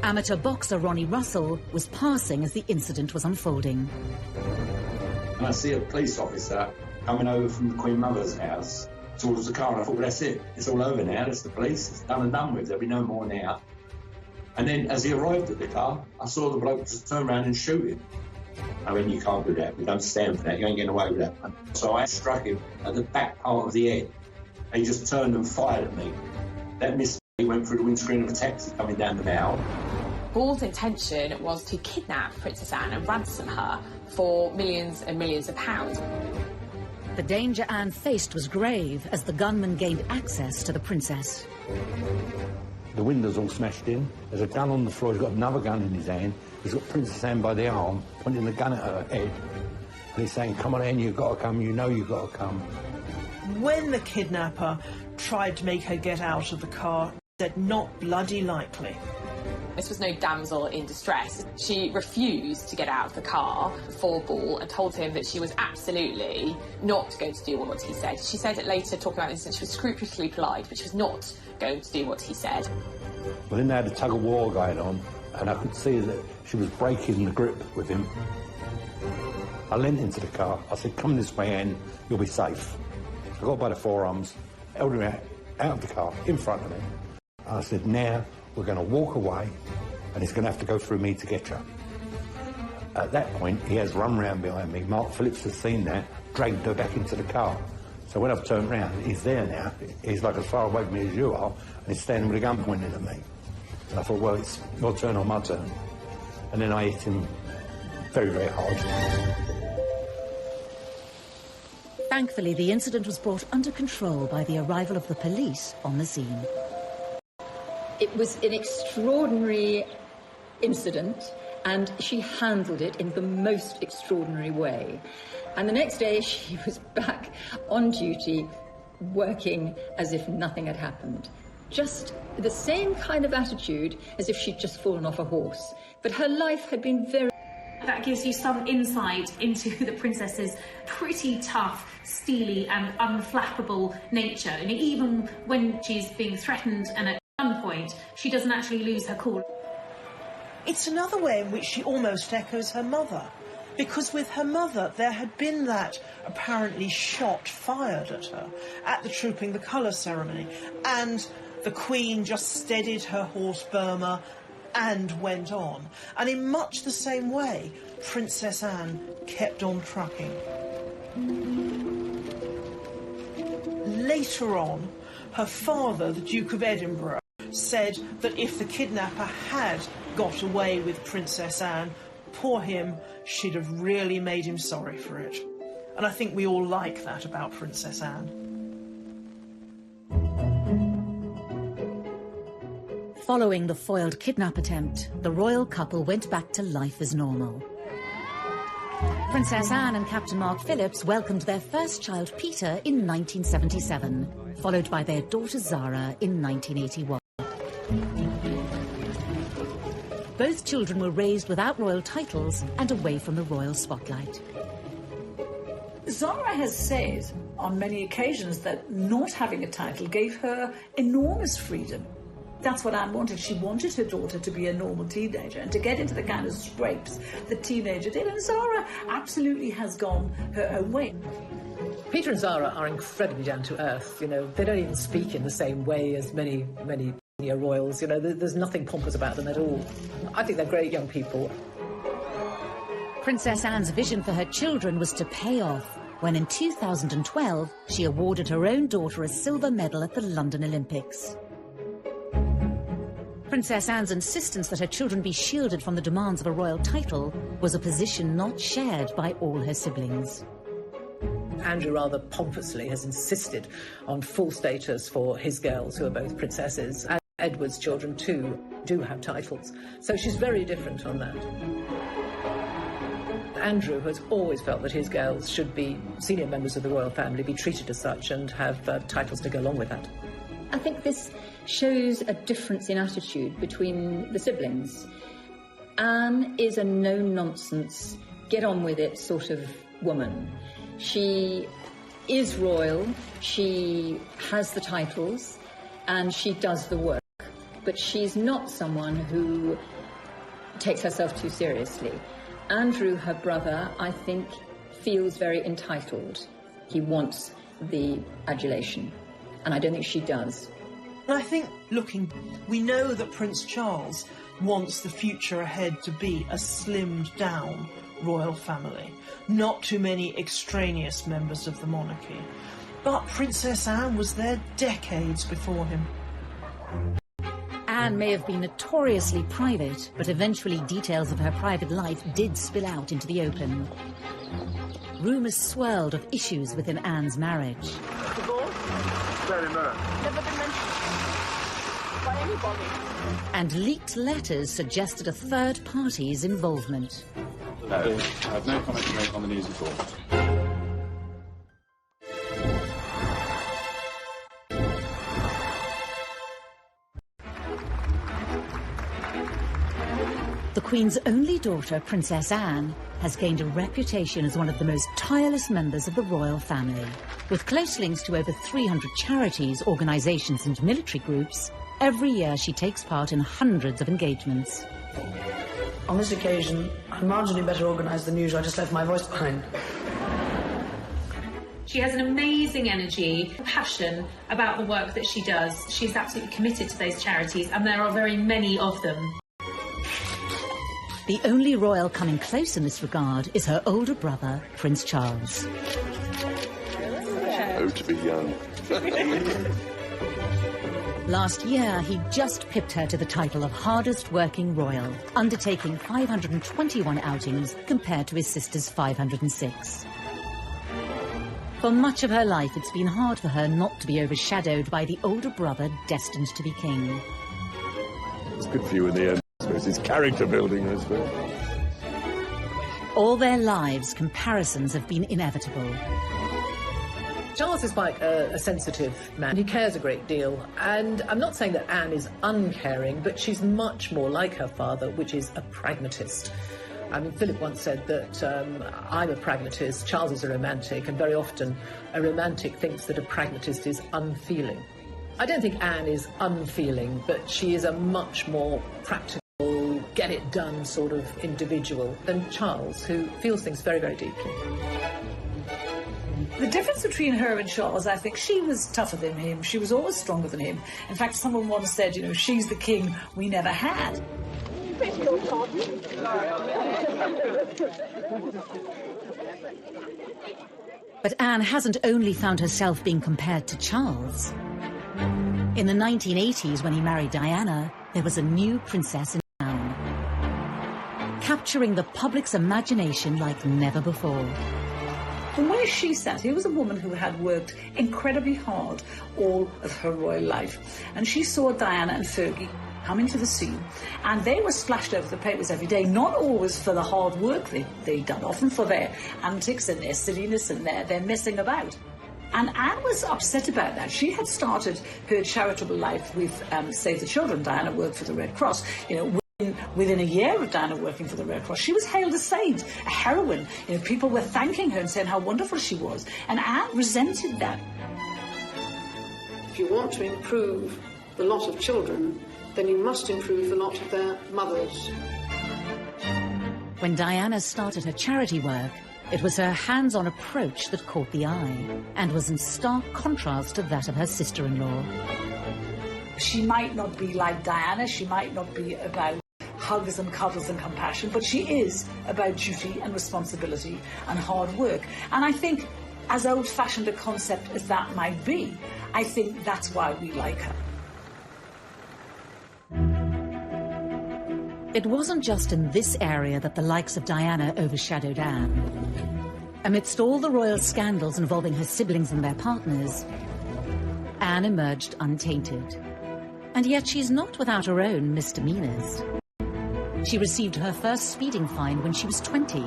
Amateur boxer Ronnie Russell was passing as the incident was unfolding.
And I see a police officer coming over from the Queen Mother's house towards the car, and I thought, well, that's it. It's all over now. That's the police. It's done and done with. There'll be no more now. And then as he arrived at the car, I saw the bloke just turn around and shoot him. I mean, you can't do that. We don't stand for that. You ain't getting away with that. So I struck him at the back part of the head. And he just turned and fired at me. That missed. He went through the windscreen of a taxi coming down the Mall.
Ball's intention was to kidnap Princess Anne and ransom her for millions and millions of pounds.
The danger Anne faced was grave as the gunman gained access to the princess.
The windows all smashed in. There's a gun on the floor. He's got another gun in his hand. He's got Princess Anne by the arm, pointing the gun at her head. And he's saying, come on, Anne, you've got to come. You know you've got to come.
When the kidnapper tried to make her get out of the car, said not bloody likely.
This was no damsel in distress. She refused to get out of the car for Ball and told him that she was absolutely not going to do what he said. She said it later, talking about this, that she was scrupulously polite, but she was not going to do what he said.
Well, then they had a tug-of-war going on, and I could see that she was breaking the grip with him. I leant into the car. I said, come this way, Anne, you'll be safe. I got by the forearms, held him out of the car, in front of me. I said, now we're going to walk away and it's going to have to go through me to get you. At that point, he has run round behind me. Mark Phillips has seen that, dragged her back into the car. So when I've turned round, he's there now. He's like as far away from me as you are, and he's standing with a gun pointing at me. And I thought, well, it's your turn or my turn. And then I hit him very, very hard.
Thankfully, the incident was brought under control by the arrival of the police on the scene.
It was an extraordinary incident, and she handled it in the most extraordinary way. And the next day, she was back on duty, working as if nothing had happened. Just the same kind of attitude as if she'd just fallen off a horse. But her life had been very...
That gives you some insight into the princess's pretty tough, steely and unflappable nature. And even when she's being threatened and at gunpoint, she doesn't actually lose her cool.
It's another way in which she almost echoes her mother. Because with her mother, there had been that apparently shot fired at her at the Trooping the Colour ceremony. And the Queen just steadied her horse Burma and went on. And in much the same way, Princess Anne kept on trucking. Later on, her father, the Duke of Edinburgh, said that if the kidnapper had got away with Princess Anne, poor him, she'd have really made him sorry for it. And I think we all like that about Princess Anne.
Following the foiled kidnap attempt, the royal couple went back to life as normal. Princess Anne and Captain Mark Phillips welcomed their first child, Peter, in 1977, followed by their daughter Zara in 1981. Both children were raised without royal titles and away from the royal spotlight.
Zara has said on many occasions that not having a title gave her enormous freedom. That's what Anne wanted. She wanted her daughter to be a normal teenager and to get into the kind of scrapes the teenager did. And Zara absolutely has gone her own way.
Peter and Zara are incredibly down to earth. You know, they don't even speak in the same way as many senior royals. You know, there's nothing pompous about them at all. I think they're great young people.
Princess Anne's vision for her children was to pay off when in 2012 she awarded her own daughter a silver medal at the London Olympics. Princess Anne's insistence that her children be shielded from the demands of a royal title was a position not shared by all her siblings.
Andrew rather pompously has insisted on full status for his girls, who are both princesses, and Edward's children too do have titles. So she's very different on that. Andrew has always felt that his girls should be senior members of the royal family, be treated as such, and have titles to go along with that.
I think this shows a difference in attitude between the siblings. Anne is a no-nonsense, get-on-with-it sort of woman. She is royal, she has the titles, and she does the work. But she's not someone who takes herself too seriously. Andrew, her brother, I think, feels very entitled. He wants the adulation, and I don't think she does.
And I think, looking, we know that Prince Charles wants the future ahead to be a slimmed-down royal family. Not too many extraneous members of the monarchy. But Princess Anne was there decades before him.
Anne may have been notoriously private, but eventually details of her private life did spill out into the open. Rumours swirled of issues within Anne's marriage.
Divorce? Very much. Never been mentioned by anybody.
And leaked letters suggested a third party's involvement.
No, I have no comment to make on the news at all.
The Queen's only daughter, Princess Anne, has gained a reputation as one of the most tireless members of the royal family. With close links to over 300 charities, organisations and military groups, every year she takes part in hundreds of engagements.
On this occasion, I'm marginally better organised than usual. I just left my voice behind.
She has an amazing energy, passion about the work that she does. She's absolutely committed to those charities, and there are very many of them.
The only royal coming close in this regard is her older brother, Prince Charles.
Oh, to be young.
Last year, he just pipped her to the title of hardest working royal, undertaking 521 outings compared to his sister's 506. For much of her life, it's been hard for her not to be overshadowed by the older brother destined to be king.
It's good for you in the end, I suppose. It's character building, I suppose.
All their lives, comparisons have been inevitable.
Charles is quite a sensitive man. He cares a great deal. And I'm not saying that Anne is uncaring, but she's much more like her father, which is a pragmatist. I mean, Philip once said that I'm a pragmatist, Charles is a romantic, and very often a romantic thinks that a pragmatist is unfeeling. I don't think Anne is unfeeling, but she is a much more practical, get-it-done sort of individual than Charles, who feels things very, very deeply.
The difference between her and Charles, I think, she was tougher than him. She was always stronger than him. In fact, someone once said, you know, she's the king we never had.
But Anne hasn't only found herself being compared to Charles. In the 1980s, when he married Diana, there was a new princess in town, capturing the public's imagination like never before.
From where she sat, here was a woman who had worked incredibly hard all of her royal life. And she saw Diana and Fergie coming to the scene, and they were splashed over the papers every day, not always for the hard work they'd done, often for their antics and their silliness and their messing about. And Anne was upset about that. She had started her charitable life with Save the Children. Diana worked for the Red Cross. You know, within a year of Diana working for the Red Cross, she was hailed a saint, a heroine. You know, people were thanking her and saying how wonderful she was. And Anne resented that.
If you want to improve the lot of children, then you must improve the lot of their mothers.
When Diana started her charity work, it was her hands-on approach that caught the eye and was in stark contrast to that of her sister-in-law.
She might not be like Diana, she might not be about hugs and cuddles and compassion, but she is about duty and responsibility and hard work. And I think, as old-fashioned a concept as that might be, I think that's why we like her.
It wasn't just in this area that the likes of Diana overshadowed Anne. Amidst all the royal scandals involving her siblings and their partners, Anne emerged untainted. And yet she's not without her own misdemeanors. She received her first speeding fine when she was 20,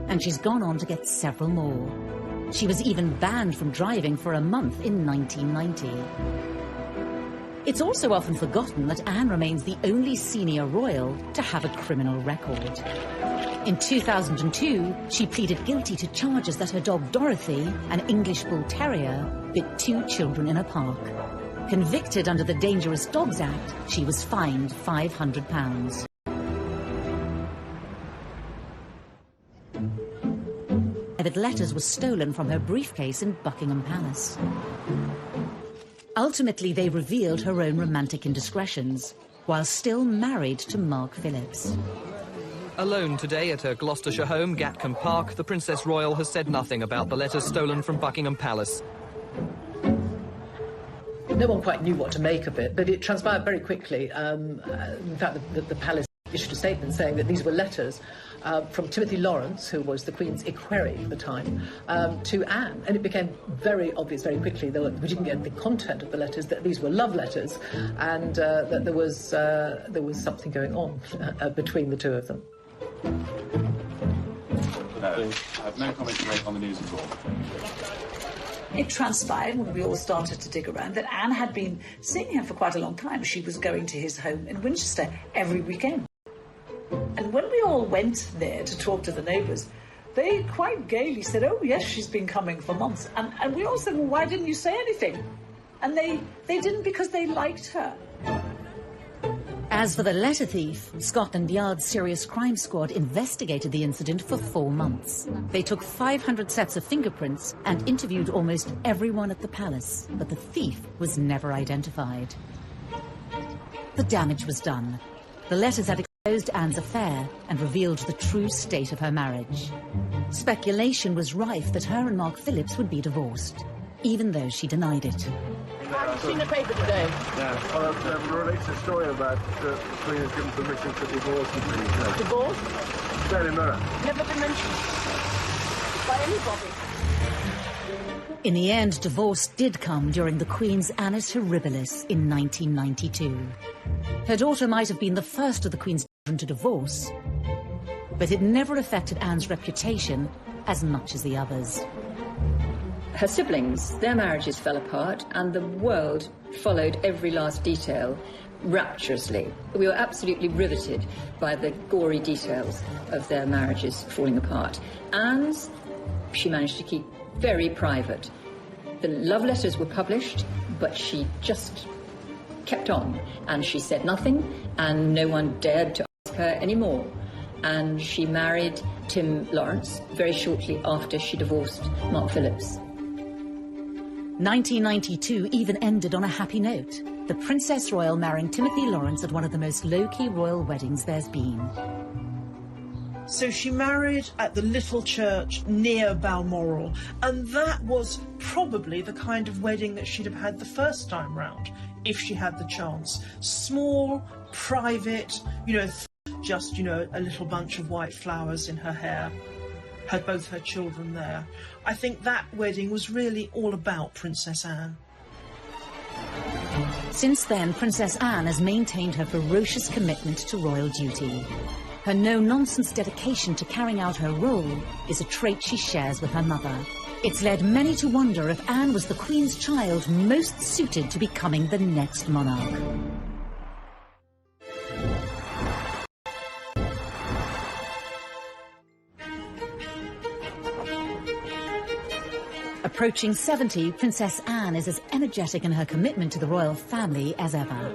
and she's gone on to get several more. She was even banned from driving for a month in 1990. It's also often forgotten that Anne remains the only senior royal to have a criminal record. In 2002, she pleaded guilty to charges that her dog Dorothy, an English bull terrier, bit 2 children in a park. Convicted under the Dangerous Dogs Act, she was fined £500. Private letters were stolen from her briefcase in Buckingham Palace. Ultimately, they revealed her own romantic indiscretions, while still married to Mark Phillips.
Alone today at her Gloucestershire home, Gatcombe Park, the Princess Royal has said nothing about the letters stolen from Buckingham Palace.
No one quite knew what to make of it, but it transpired very quickly. In fact, the palace issued a statement saying that these were letters from Timothy Lawrence, who was the Queen's equerry at the time, to Anne. And it became very obvious very quickly, though we didn't get the content of the letters, that these were love letters, and that there was something going on between the two of them.
No, I have no comment to make on the news at all.
It transpired, when we all started to dig around, that Anne had been seeing him for quite a long time. She was going to his home in Winchester every weekend. And when we all went there to talk to the neighbours, they quite gaily said, oh, yes, she's been coming for months. And we all said, well, why didn't you say anything? And they didn't, because they liked her.
As for the letter thief, Scotland Yard's Serious Crime Squad investigated the incident for 4 months. They took 500 sets of fingerprints and interviewed almost everyone at the palace, but the thief was never identified. The damage was done. The letters had exposed Anne's affair and revealed the true state of her marriage. Speculation was rife that her and Mark Phillips would be divorced, even though she denied it.
Have you seen the paper today?
Yeah. Well, it relates a story about the Queen has given permission to divorce the Queen.
Divorce?
Daily Mirror.
Never been mentioned by anybody.
In the end, divorce did come during the Queen's Annus Horribilis in 1992. Her daughter might have been the first of the Queen's children to divorce, but it never affected Anne's reputation as much as the others.
Her siblings, their marriages fell apart, and the world followed every last detail rapturously. We were absolutely riveted by the gory details of their marriages falling apart. Anne's, she managed to keep very private. The love letters were published, but she just kept on, and she said nothing, and no one dared to ask her anymore. And she married Tim Lawrence very shortly after she divorced Mark Phillips.
1992 even ended on a happy note, the Princess Royal marrying Timothy Lawrence at one of the most low-key royal weddings there's been.
So she married at the little church near Balmoral, and that was probably the kind of wedding that she'd have had the first time round, if she had the chance. Small, private, just, a little bunch of white flowers in her hair. Had both her children there. I think that wedding was really all about Princess Anne.
Since then, Princess Anne has maintained her ferocious commitment to royal duty. Her no-nonsense dedication to carrying out her role is a trait she shares with her mother. It's led many to wonder if Anne was the Queen's child most suited to becoming the next monarch. Approaching 70, Princess Anne is as energetic in her commitment to the royal family as ever.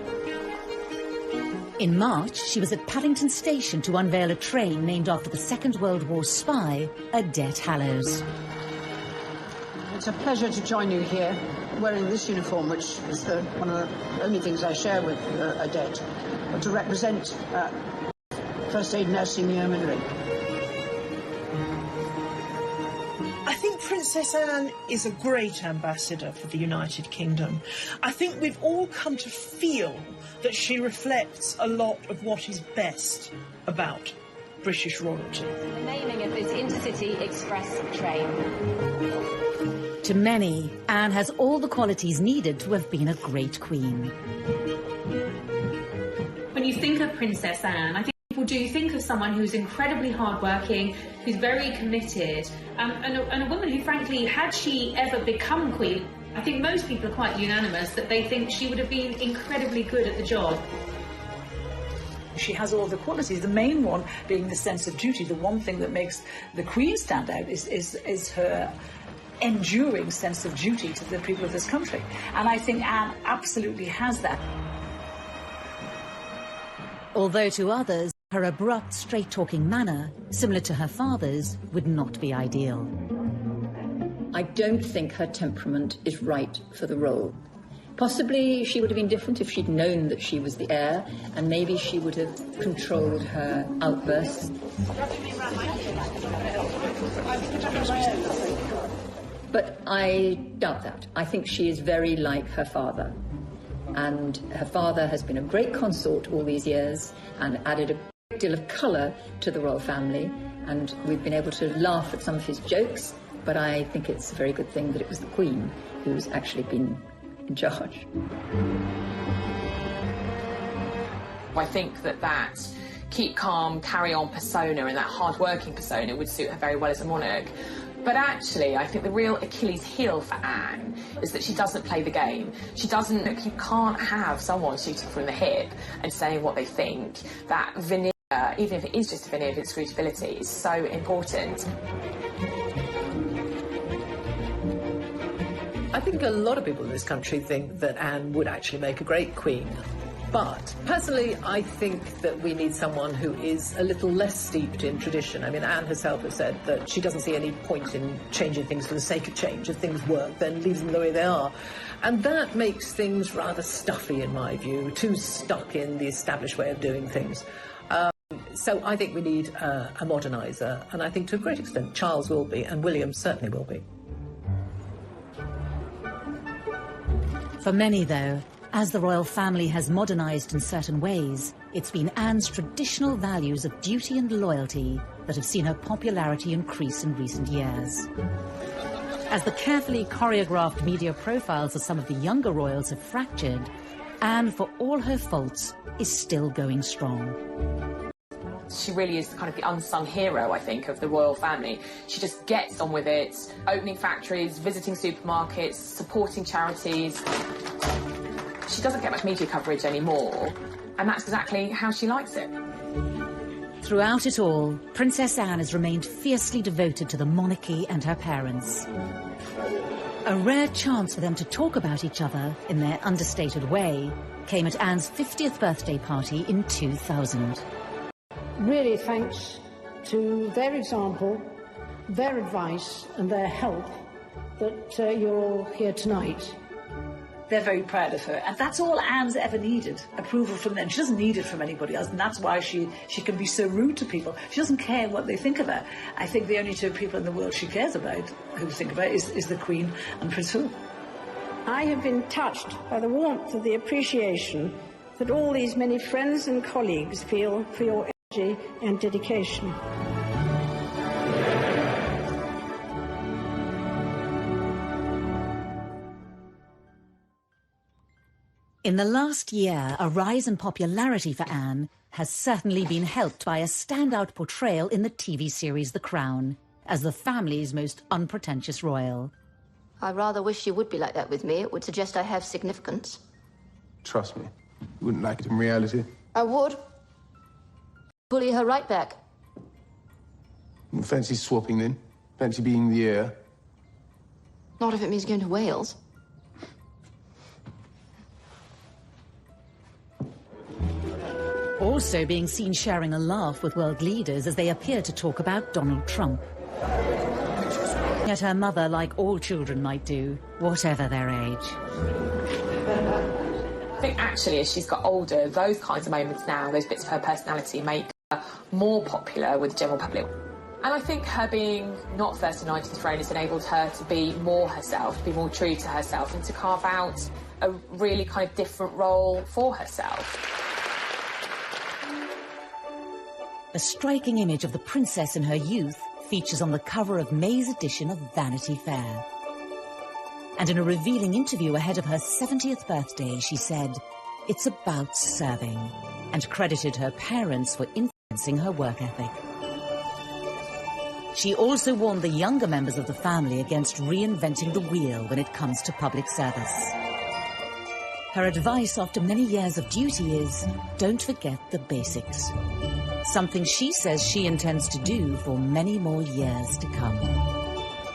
In March, she was at Paddington Station to unveil a train named after the Second World War spy, Odette Hallows.
It's a pleasure to join you here, wearing this uniform, which is one of the only things I share with Odette, but to represent First Aid Nursing Yeomanry.
I think Princess Anne is a great ambassador for the United Kingdom. I think we've all come to feel that she reflects a lot of what is best about British royalty.
The naming of this intercity express train.
To many, Anne has all the qualities needed to have been a great queen.
When you think of Princess Anne, I think people do think of someone who's incredibly hardworking, who's very committed, and a woman who, frankly, had she ever become queen, I think most people are quite unanimous that they think she would have been incredibly good at the job.
She has all the qualities, the main one being the sense of duty. The one thing that makes the Queen stand out is her enduring sense of duty to the people of this country. And I think Anne absolutely has that.
Although to others, her abrupt, straight-talking manner, similar to her father's, would not be ideal.
I don't think her temperament is right for the role. Possibly she would have been different if she'd known that she was the heir, and maybe she would have controlled her outbursts. But I doubt that. I think she is very like her father. And her father has been a great consort all these years and added a great deal of colour to the royal family. And we've been able to laugh at some of his jokes, but I think it's a very good thing that it was the Queen who's actually been in charge.
I think that keep calm, carry on persona and that hard-working persona would suit her very well as a monarch. But actually, I think the real Achilles heel for Anne is that she doesn't play the game. She doesn't, you can't have someone shooting from the hip and saying what they think. That veneer, even if it is just a veneer of inscrutability, is so important.
I think a lot of people in this country think that Anne would actually make a great queen. But personally, I think that we need someone who is a little less steeped in tradition. I mean, Anne herself has said that she doesn't see any point in changing things for the sake of change. If things work, then leave them the way they are. And that makes things rather stuffy, in my view, too stuck in the established way of doing things. So I think we need a moderniser, and I think to a great extent Charles will be, and William certainly will be.
For many, though, as the royal family has modernised in certain ways, it's been Anne's traditional values of duty and loyalty that have seen her popularity increase in recent years. As the carefully choreographed media profiles of some of the younger royals have fractured, Anne, for all her faults, is still going strong.
She really is kind of the unsung hero, I think, of the royal family. She just gets on with it, opening factories, visiting supermarkets, supporting charities. She doesn't get much media coverage anymore, and that's exactly how she likes it.
Throughout it all, Princess Anne has remained fiercely devoted to the monarchy and her parents. A rare chance for them to talk about each other in their understated way came at Anne's 50th birthday party in 2000.
Really thanks to their example, their advice and their help that you're all here tonight.
They're very proud of her, and that's all Anne's ever needed, approval from them. She doesn't need it from anybody else, and that's why she can be so rude to people. She doesn't care what they think of her. I think the only two people in the world she cares about, who think about, is the Queen and Prince Philip.
I have been touched by the warmth of the appreciation that all these many friends and colleagues feel for your energy and dedication.
In the last year, a rise in popularity for Anne has certainly been helped by a standout portrayal in the TV series The Crown as the family's most unpretentious royal.
I rather wish you would be like that with me. It would suggest I have significance.
Trust me, you wouldn't like it in reality.
I would. Bully her right back.
Fancy swapping then? Fancy being the heir?
Not if it means going to Wales.
Also being seen sharing a laugh with world leaders as they appear to talk about Donald Trump. Yet her mother, like all children might do, whatever their age.
I think actually as she's got older, those kinds of moments now, those bits of her personality make her more popular with the general public. And I think her being not first in line to the throne has enabled her to be more herself, to be more true to herself, and to carve out a really kind of different role for herself.
A striking image of the princess in her youth features on the cover of May's edition of Vanity Fair. And in a revealing interview ahead of her 70th birthday, she said, "It's about serving," and credited her parents for influencing her work ethic. She also warned the younger members of the family against reinventing the wheel when it comes to public service. Her advice after many years of duty is, don't forget the basics. Something she says she intends to do for many more years to come.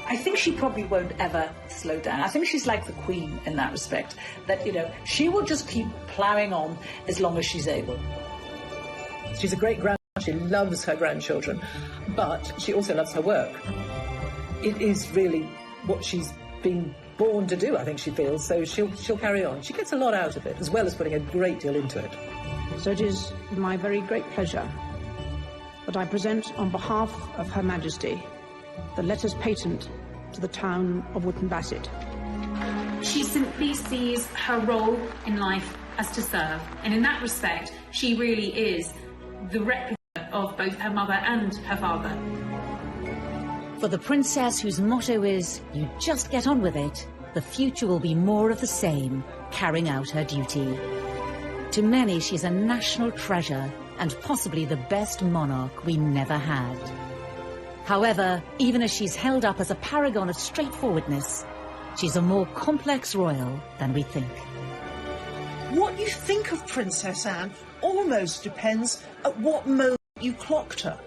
I think she probably won't ever slow down. I think she's like the Queen in that respect, that, you know, she will just keep ploughing on as long as she's able.
She's a great grandmother. She loves her grandchildren, but she also loves her work. It is really what she's been born to do, I think she feels, so she'll carry on. She gets a lot out of it, as well as putting a great deal into it.
So it is my very great pleasure that I present on behalf of Her Majesty the letters patent to the town of Wootton Bassett.
She simply sees her role in life as to serve, and in that respect, she really is the replica of both her mother and her father.
For the princess whose motto is, you just get on with it, the future will be more of the same, carrying out her duty. To many, she's a national treasure and possibly the best monarch we never had. However, even as she's held up as a paragon of straightforwardness, she's a more complex royal than we think.
What you think of Princess Anne almost depends at what moment you clocked her.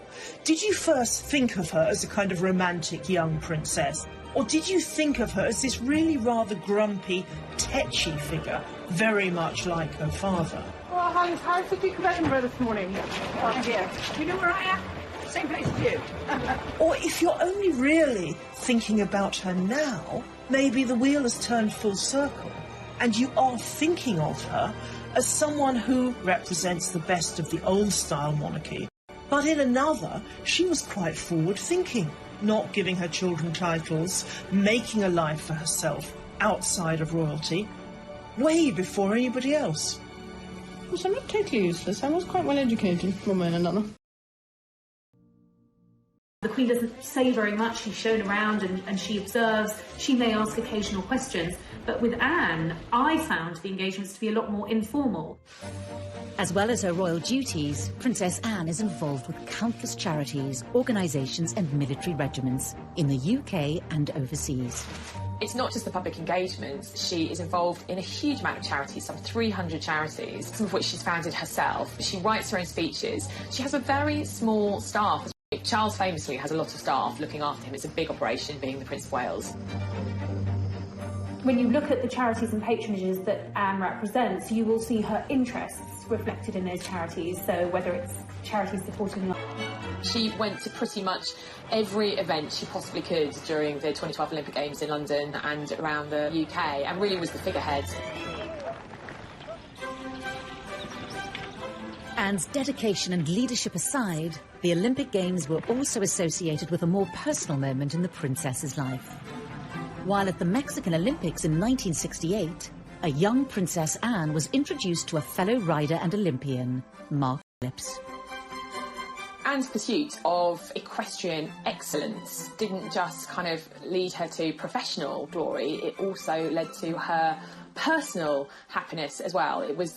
Did you first think of her as a kind of romantic young princess, or did you think of her as this really rather grumpy, tetchy figure, very much like her father?
Oh, Hollis, how's the Duke of Edinburgh this morning? Oh, dear. Do you know where I am? Same place as you.
Or if you're only really thinking about her now, maybe the wheel has turned full circle and you are thinking of her as someone who represents the best of the old-style monarchy. But in another, she was quite forward-thinking, not giving her children titles, making a life for herself outside of royalty, way before anybody else.
So I'm not totally useless. I was quite well educated, one way and another.
The Queen doesn't say very much. She's shown around and she observes. She may ask occasional questions. But with Anne, I found the engagements to be a lot more informal.
As well as her royal duties, Princess Anne is involved with countless charities, organisations and military regiments in the UK and overseas.
It's not just the public engagements. She is involved in a huge amount of charities, some 300 charities, some of which she's founded herself. She writes her own speeches. She has a very small staff. Charles famously has a lot of staff looking after him. It's a big operation, being the Prince of Wales.
When you look at the charities and patronages that Anne represents, you will see her interests reflected in those charities. So whether it's charities supporting...
She went to pretty much every event she possibly could during the 2012 Olympic Games in London and around the UK, and really was the figurehead.
Anne's dedication and leadership aside, the Olympic Games were also associated with a more personal moment in the princess's life. While at the Mexican Olympics in 1968, a young Princess Anne was introduced to a fellow rider and Olympian, Markle.
Anne's pursuit of equestrian excellence didn't just kind of lead her to professional glory, it also led to her personal happiness as well. It was